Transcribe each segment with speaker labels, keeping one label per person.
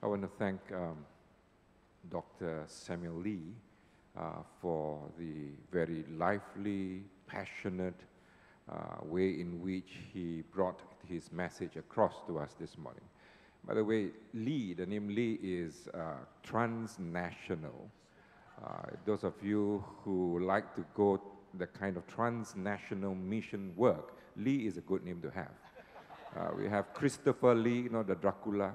Speaker 1: I want to thank Dr. Samuel Lee for the very lively, passionate way in which he brought his message across to us this morning. By the way, Lee, the name Lee is transnational. Those of you who like to go the kind of transnational mission work, Lee is a good name to have. We have Christopher Lee, you know, the Dracula.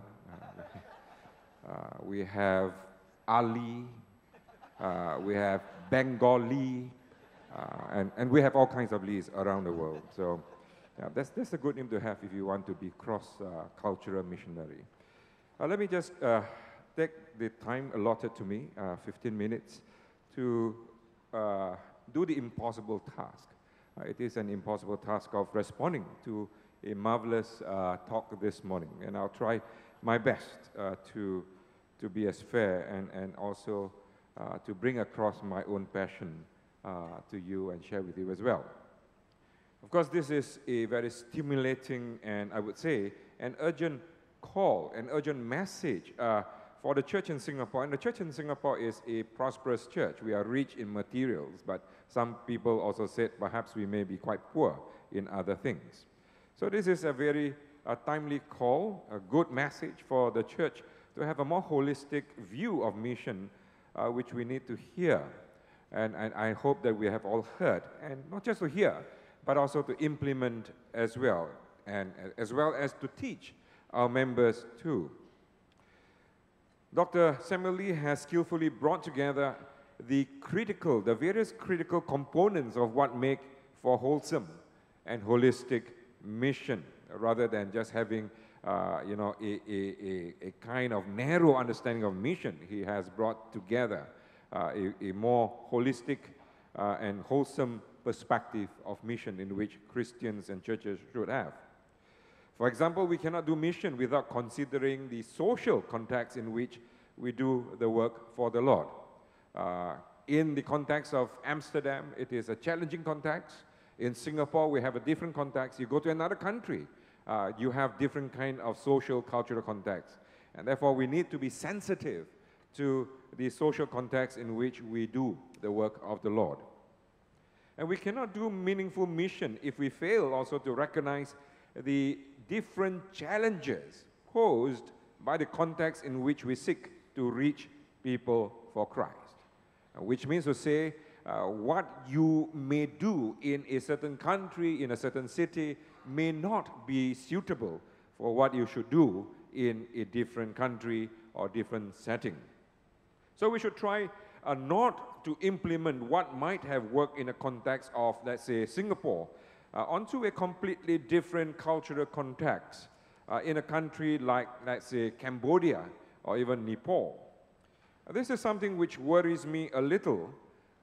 Speaker 1: We have Ali. We have Bengali. And we have all kinds of Lees around the world. So yeah, that's a good name to have if you want to be cross-cultural missionary. Let me just take the time allotted to me, 15 minutes, to do the impossible task. It is an impossible task of responding to a marvelous talk this morning. And I'll try my best to be as fair and also to bring across my own passion to you and share with you as well. Of course, this is a very stimulating and I would say an urgent call, an urgent message for the church in Singapore. And the church in Singapore is a prosperous church. We are rich in materials, but some people also said perhaps we may be quite poor in other things. So this is a very timely call, a good message for the church to have a more holistic view of mission, which we need to hear. And I hope that we have all heard, and not just to hear, but also to implement as well, and as well as to teach our members too. Dr. Samuel Lee has skillfully brought together the various critical components of what make for wholesome and holistic mission, rather than just having you know, a kind of narrow understanding of mission. He has brought together a more holistic and wholesome perspective of mission in which Christians and churches should have. For example, we cannot do mission without considering the social context in which we do the work for the Lord. In the context of Amsterdam, it is a challenging context. In Singapore, we have a different context. You go to another country, you have different kind of social, cultural context. And therefore, we need to be sensitive to the social context in which we do the work of the Lord. And we cannot do meaningful mission if we fail also to recognize the different challenges posed by the context in which we seek to reach people for Christ. Which means to say, what you may do in a certain country, in a certain city, may not be suitable for what you should do in a different country or different setting. So we should try not to implement what might have worked in a context of, let's say, Singapore, onto a completely different cultural context in a country like, let's say, Cambodia or even Nepal. This is something which worries me a little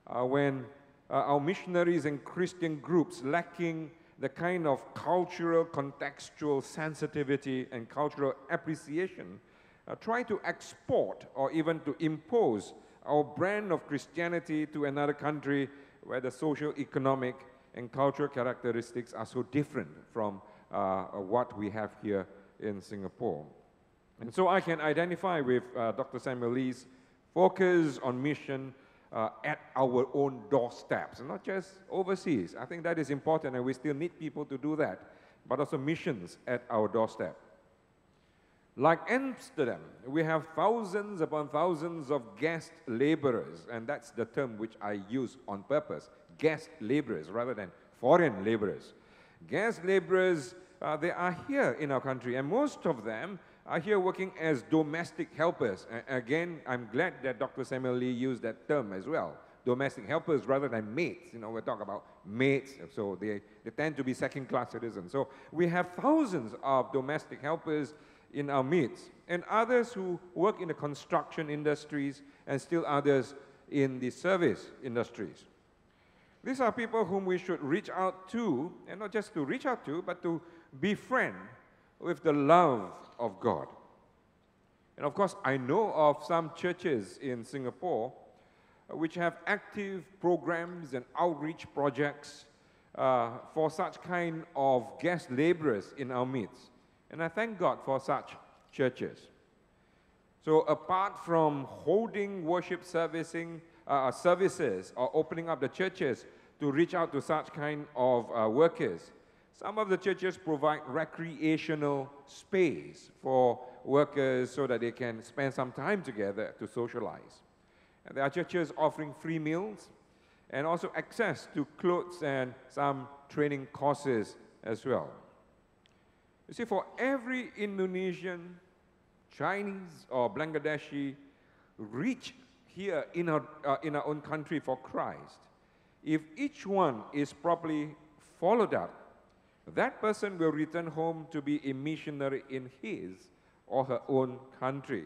Speaker 1: when our missionaries and Christian groups lacking the kind of cultural, contextual sensitivity and cultural appreciation try to export or even to impose our brand of Christianity to another country where the social, economic, and cultural characteristics are so different from what we have here in Singapore. And so I can identify with Dr. Samuel Lee's focus on mission at our own doorsteps, and not just overseas. I think that is important, and we still need people to do that, but also missions at our doorstep. Like Amsterdam, we have thousands upon thousands of guest laborers, and that's the term which I use on purpose, guest laborers rather than foreign laborers. Guest laborers, they are here in our country, and most of them are here working as domestic helpers. Again, I'm glad that Dr. Samuel Lee used that term as well, domestic helpers rather than mates. You know, we talk about mates, so they tend to be second-class citizens. So we have thousands of domestic helpers in our midst, and others who work in the construction industries, and still others in the service industries. These are people whom we should reach out to, and not just to reach out to, but to befriend with the love of God. And of course, I know of some churches in Singapore which have active programs and outreach projects for such kind of guest laborers in our midst. And I thank God for such churches. So apart from holding worship services or opening up the churches to reach out to such kind of workers, some of the churches provide recreational space for workers so that they can spend some time together to socialize. And there are churches offering free meals and also access to clothes and some training courses as well. You see, for every Indonesian, Chinese, or Bangladeshi reach here in our own country for Christ, if each one is properly followed up, that person will return home to be a missionary in his or her own country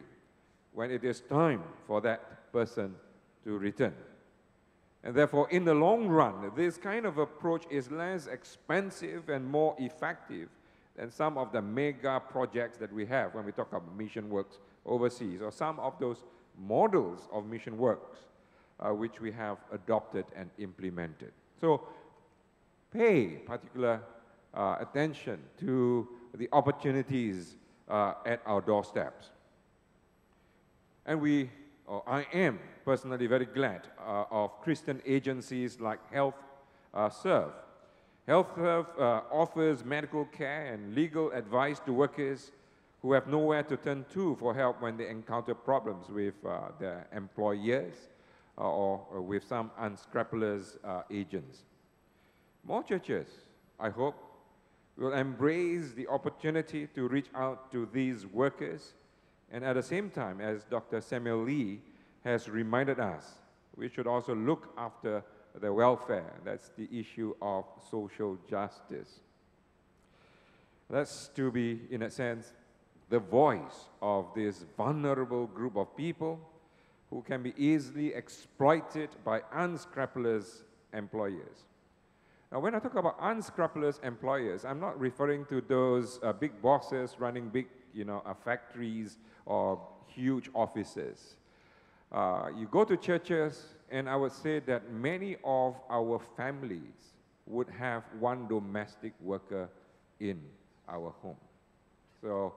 Speaker 1: when it is time for that person to return. And therefore, in the long run, this kind of approach is less expensive and more effective than some of the mega projects that we have when we talk about mission works overseas, or some of those models of mission works which we have adopted and implemented. So pay particular attention to the opportunities at our doorsteps. And I am personally very glad of Christian agencies like HealthServe. HealthServe offers medical care and legal advice to workers who have nowhere to turn to for help when they encounter problems with their employers or with some unscrupulous agents. More churches, I hope, will embrace the opportunity to reach out to these workers, and at the same time, as Dr. Samuel Lee has reminded us, we should also look after their welfare. That's the issue of social justice. That's to be, in a sense, the voice of this vulnerable group of people who can be easily exploited by unscrupulous employers. Now, when I talk about unscrupulous employers, I'm not referring to those big bosses running big, factories or huge offices. You go to churches, and I would say that many of our families would have one domestic worker in our home. So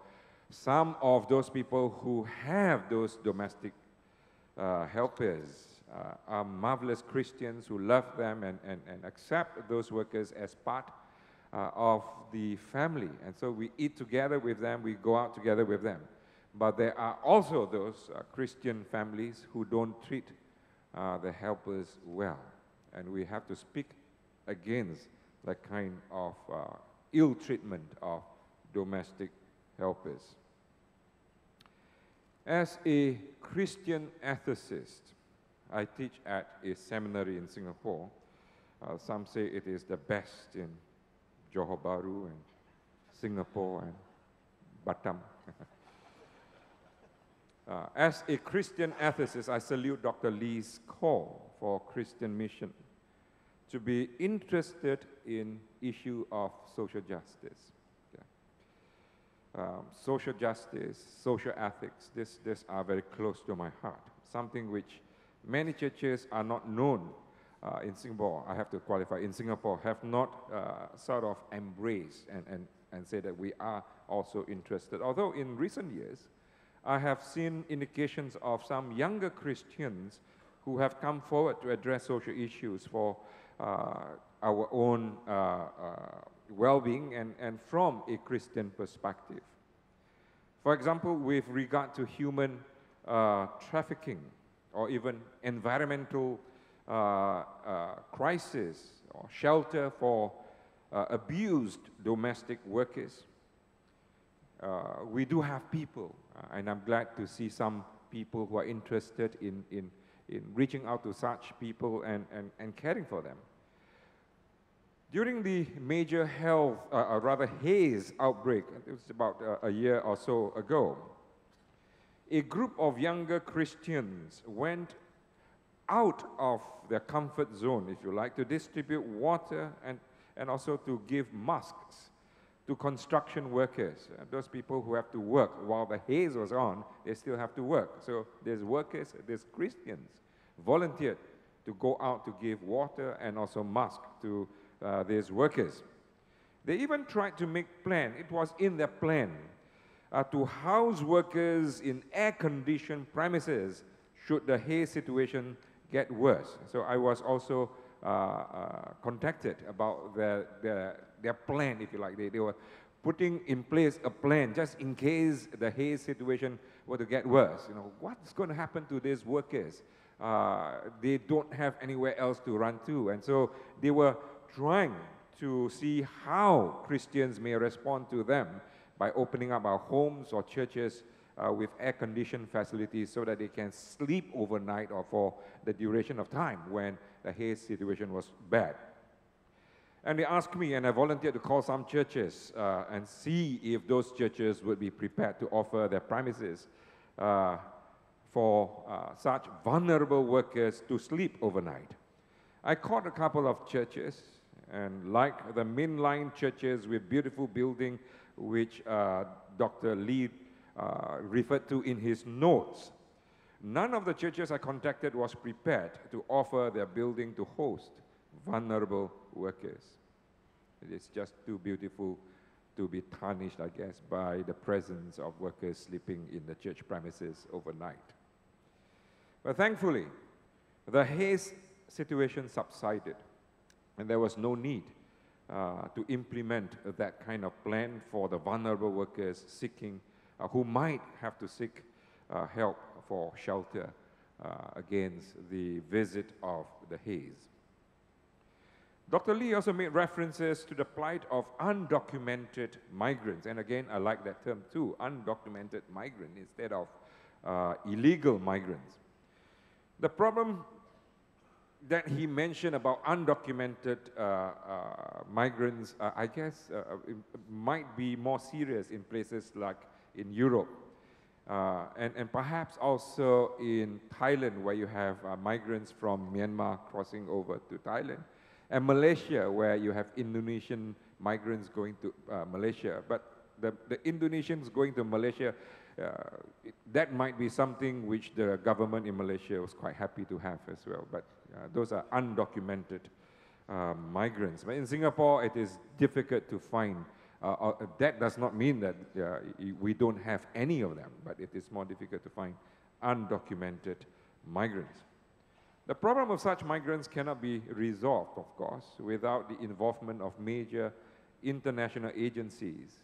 Speaker 1: some of those people who have those domestic helpers are marvelous Christians who love them and accept those workers as part of the family. And so we eat together with them, we go out together with them. But there are also those Christian families who don't treat the helpers well. And we have to speak against that kind of ill treatment of domestic helpers. As a Christian ethicist, I teach at a seminary in Singapore. Some say it is the best in Johor Bahru and Singapore and Batam. As a Christian ethicist, I salute Dr. Lee's call for Christian mission to be interested in issue of social justice. Social justice, social ethics, these are very close to my heart. Something which many churches are not known in Singapore, I have to qualify, in Singapore, have not sort of embraced and say that we are also interested. Although in recent years, I have seen indications of some younger Christians who have come forward to address social issues for our own well-being and from a Christian perspective. For example, with regard to human trafficking or even environmental crisis or shelter for abused domestic workers, we do have people, and I'm glad to see some people who are interested in reaching out to such people and caring for them. During the major haze outbreak, it was about a year or so ago, a group of younger Christians went out of their comfort zone, if you like, to distribute water and also to give masks to construction workers. Those people who have to work while the haze was on, they still have to work. So there's workers, there's Christians volunteered to go out to give water and also masks to these workers. They even tried to make plan. It was in their plan to house workers in air-conditioned premises should the haze situation get worse. So I was also contacted about their plan, if you like. They were putting in place a plan just in case the haze situation were to get worse. You know, what's going to happen to these workers? They don't have anywhere else to run to. And so they were trying to see how Christians may respond to them by opening up our homes or churches with air-conditioned facilities so that they can sleep overnight or for the duration of time when the haze situation was bad. And they asked me, and I volunteered to call some churches and see if those churches would be prepared to offer their premises for such vulnerable workers to sleep overnight. I called a couple of churches, and like the mainline churches with beautiful building, which Dr. Lee referred to in his notes, none of the churches I contacted was prepared to offer their building to host vulnerable workers. It's just too beautiful to be tarnished, I guess, by the presence of workers sleeping in the church premises overnight. But thankfully, the haze situation subsided, and there was no need to implement that kind of plan for the vulnerable workers seeking, who might have to seek help for shelter against the visit of the haze. Dr. Lee also made references to the plight of undocumented migrants. And again, I like that term too, undocumented migrant instead of illegal migrants. The problem that he mentioned about undocumented migrants, I guess, might be more serious in places like in Europe. And perhaps also in Thailand, where you have migrants from Myanmar crossing over to Thailand. And Malaysia, where you have Indonesian migrants going to Malaysia. But the Indonesians going to Malaysia, that might be something which the government in Malaysia was quite happy to have as well. But those are undocumented migrants. But in Singapore, it is difficult to find. That does not mean that we don't have any of them, but it is more difficult to find undocumented migrants. The problem of such migrants cannot be resolved, of course, without the involvement of major international agencies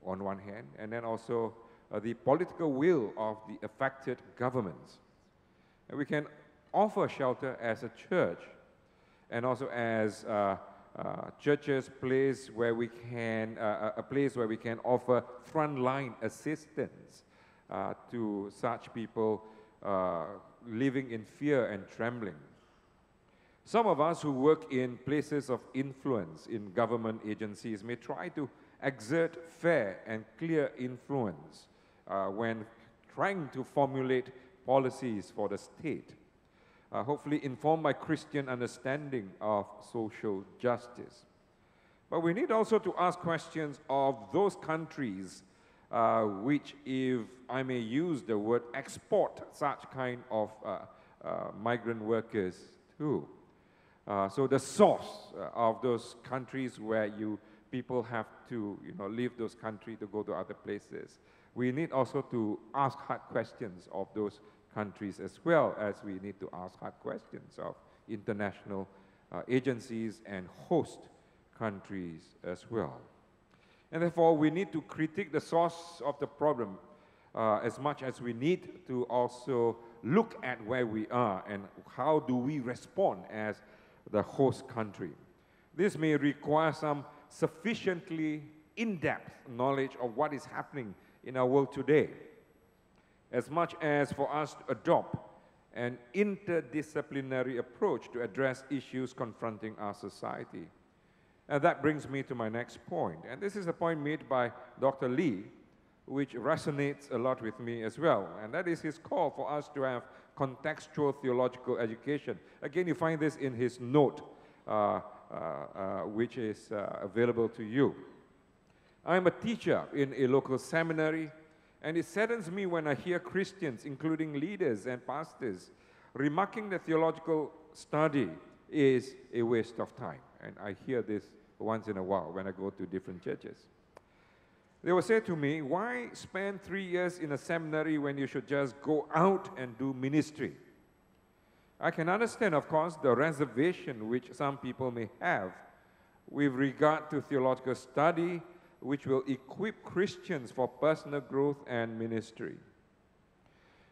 Speaker 1: on one hand, and then also the political will of the affected governments. And we can offer shelter as a church, and also as churches, place where we can, a place where we can offer frontline assistance to such people living in fear and trembling. Some of us who work in places of influence in government agencies may try to exert fair and clear influence when trying to formulate policies for the state, hopefully informed by Christian understanding of social justice. But we need also to ask questions of those countries which, if I may use the word, export such kind of migrant workers to. So the source of those countries where people have to leave those countries to go to other places. We need also to ask hard questions of those countries as well as we need to ask hard questions of international agencies and host countries as well. And therefore, we need to critique the source of the problem as much as we need to also look at where we are and how do we respond as the host country. This may require some sufficiently in-depth knowledge of what is happening in our world today, as much as for us to adopt an interdisciplinary approach to address issues confronting our society. And that brings me to my next point. And this is a point made by Dr. Lee, which resonates a lot with me as well. And that is his call for us to have contextual theological education. Again, you find this in his note, which is available to you. I'm a teacher in a local seminary, and it saddens me when I hear Christians, including leaders and pastors, remarking that theological study is a waste of time. And I hear this once in a while when I go to different churches. They will say to me, why spend 3 years in a seminary when you should just go out and do ministry? I can understand, of course, the reservation which some people may have with regard to theological study, which will equip Christians for personal growth and ministry.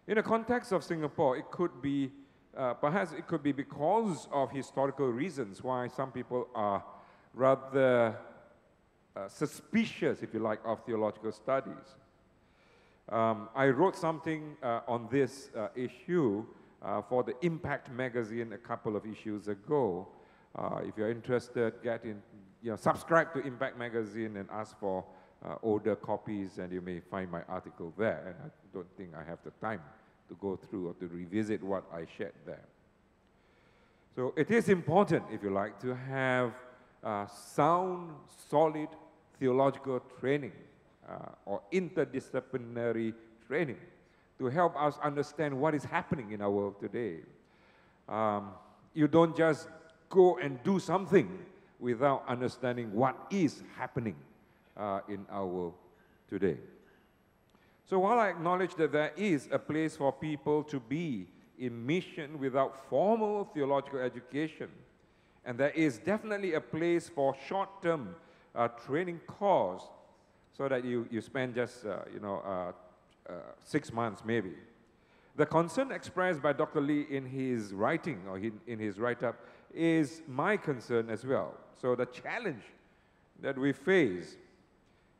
Speaker 1: In the context of Singapore, it could be, perhaps it could be because of historical reasons why some people are rather suspicious, if you like, of theological studies. I wrote something on this issue for the Impact magazine a couple of issues ago. If you're interested, subscribe to Impact magazine and ask for older copies, and you may find my article there. And I don't think I have the time to go through or to revisit what I shared there. So it is important, if you like, to have sound, solid theological training or interdisciplinary training to help us understand what is happening in our world today. You don't just go and do something without understanding what is happening in our world today. So while I acknowledge that there is a place for people to be in mission without formal theological education, and there is definitely a place for short-term training course so that you spend just 6 months maybe. The concern expressed by Dr. Lee in his writing or in his write-up is my concern as well. So the challenge that we face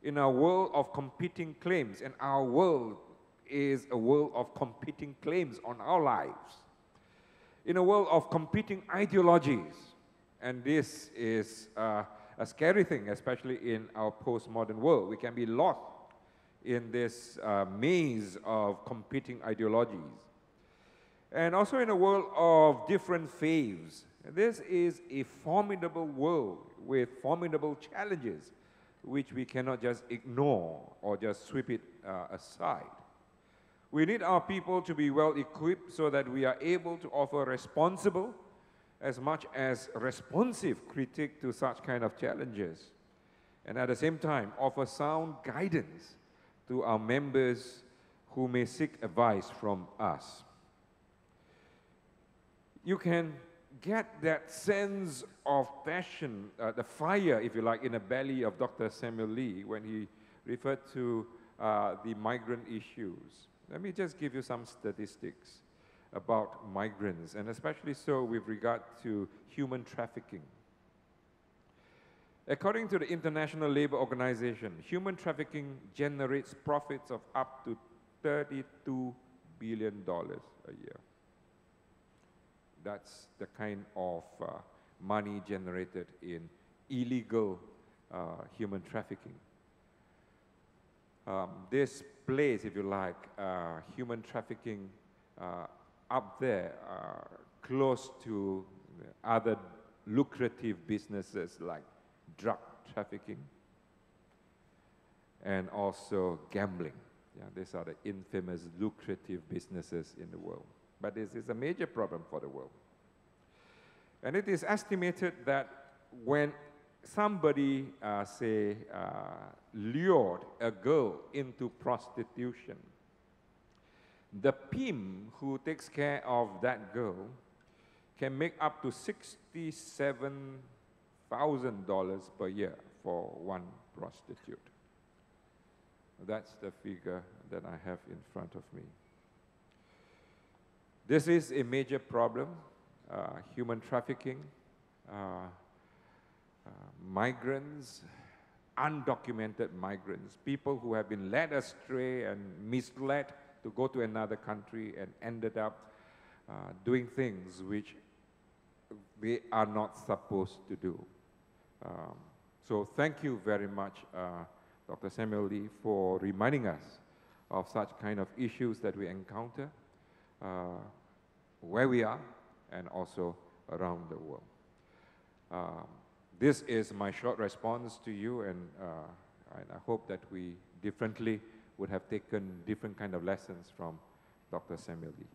Speaker 1: in a world of competing claims, and our world is a world of competing claims on our lives, in a world of competing ideologies, and this is a scary thing, especially in our postmodern world. We can be lost in this maze of competing ideologies. And also in a world of different faiths. This is a formidable world with formidable challenges which we cannot just ignore or just sweep it aside. We need our people to be well equipped so that we are able to offer responsible as much as responsive critique to such kind of challenges, and at the same time offer sound guidance to our members who may seek advice from us. You can get that sense of passion, the fire, if you like, in the belly of Dr. Samuel Lee when he referred to the migrant issues. Let me just give you some statistics about migrants, and especially so with regard to human trafficking. According to the International Labour Organization, human trafficking generates profits of up to $32 billion a year. That's the kind of money generated in illegal human trafficking. This place, if you like, human trafficking up there, close to other lucrative businesses like drug trafficking and also gambling. Yeah, these are the infamous lucrative businesses in the world. But this is a major problem for the world. And it is estimated that when somebody, lured a girl into prostitution, the pimp who takes care of that girl can make up to $67,000 per year for one prostitute. That's the figure that I have in front of me. This is a major problem, human trafficking, migrants, undocumented migrants, people who have been led astray and misled to go to another country and ended up doing things which they are not supposed to do. So thank you very much, Dr. Samuel Lee, for reminding us of such kind of issues that we encounter where we are and also around the world. This is my short response to you, and I hope that we differently would have taken different kind of lessons from Dr. Samuel Lee.